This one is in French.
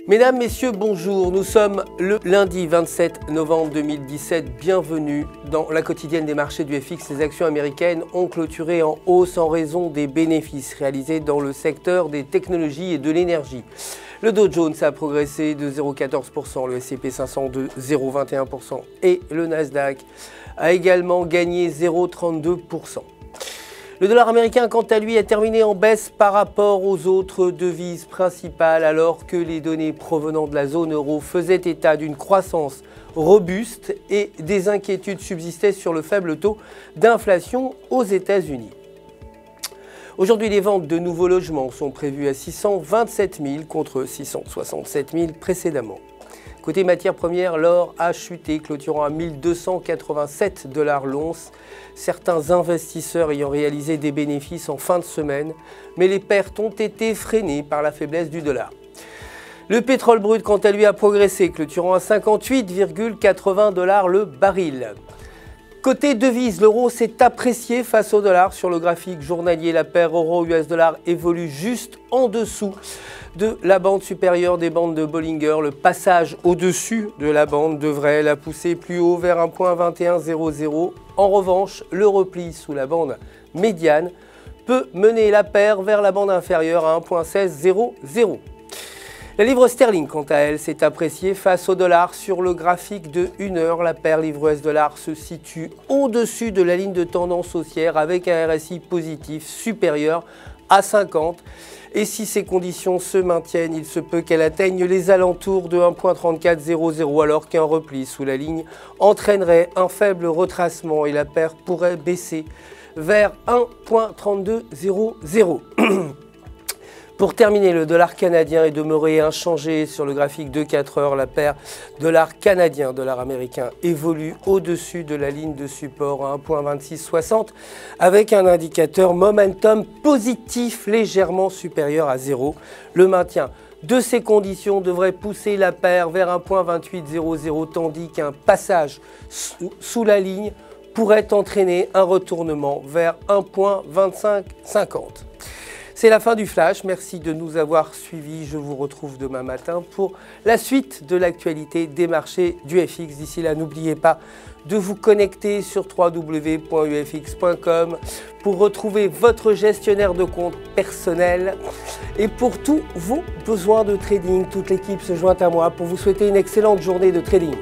Mesdames, Messieurs, bonjour. Nous sommes le lundi 27 novembre 2017. Bienvenue dans la quotidienne des marchés du FX. Les actions américaines ont clôturé en hausse en raison des bénéfices réalisés dans le secteur des technologies et de l'énergie. Le Dow Jones a progressé de 0,14%, le S&P 500 de 0,21% et le Nasdaq a également gagné 0,32%. Le dollar américain, quant à lui, a terminé en baisse par rapport aux autres devises principales, alors que les données provenant de la zone euro faisaient état d'une croissance robuste et des inquiétudes subsistaient sur le faible taux d'inflation aux États-Unis. Aujourd'hui, les ventes de nouveaux logements sont prévues à 627 000 contre 667 000 précédemment. Côté matières premières, l'or a chuté, clôturant à 1287 $ l'once. Certains investisseurs ayant réalisé des bénéfices en fin de semaine, mais les pertes ont été freinées par la faiblesse du dollar. Le pétrole brut, quant à lui, a progressé, clôturant à 58,80 $ le baril. Côté devise, l'euro s'est apprécié face au dollar. Sur le graphique journalier, la paire euro-US dollar évolue juste en dessous de la bande supérieure des bandes de Bollinger. Le passage au-dessus de la bande devrait la pousser plus haut vers 1,2100. En revanche, le repli sous la bande médiane peut mener la paire vers la bande inférieure à 1,1600. La livre sterling, quant à elle, s'est appréciée face au dollar. Sur le graphique de 1 heure, la paire livre US dollar se situe au-dessus de la ligne de tendance haussière avec un RSI positif supérieur à 50. Et si ces conditions se maintiennent, il se peut qu'elle atteigne les alentours de 1,3400 alors qu'un repli sous la ligne entraînerait un faible retracement et la paire pourrait baisser vers 1,3200. Pour terminer, le dollar canadien est demeuré inchangé sur le graphique de 4 heures. La paire dollar canadien, dollar américain évolue au-dessus de la ligne de support à 1,2660 avec un indicateur momentum positif légèrement supérieur à 0. Le maintien de ces conditions devrait pousser la paire vers 1,2800 tandis qu'un passage sous la ligne pourrait entraîner un retournement vers 1,2550. C'est la fin du flash, merci de nous avoir suivis, je vous retrouve demain matin pour la suite de l'actualité des marchés du FX. D'ici là, n'oubliez pas de vous connecter sur www.ufx.com pour retrouver votre gestionnaire de compte personnel et pour tous vos besoins de trading. Toute l'équipe se joint à moi pour vous souhaiter une excellente journée de trading.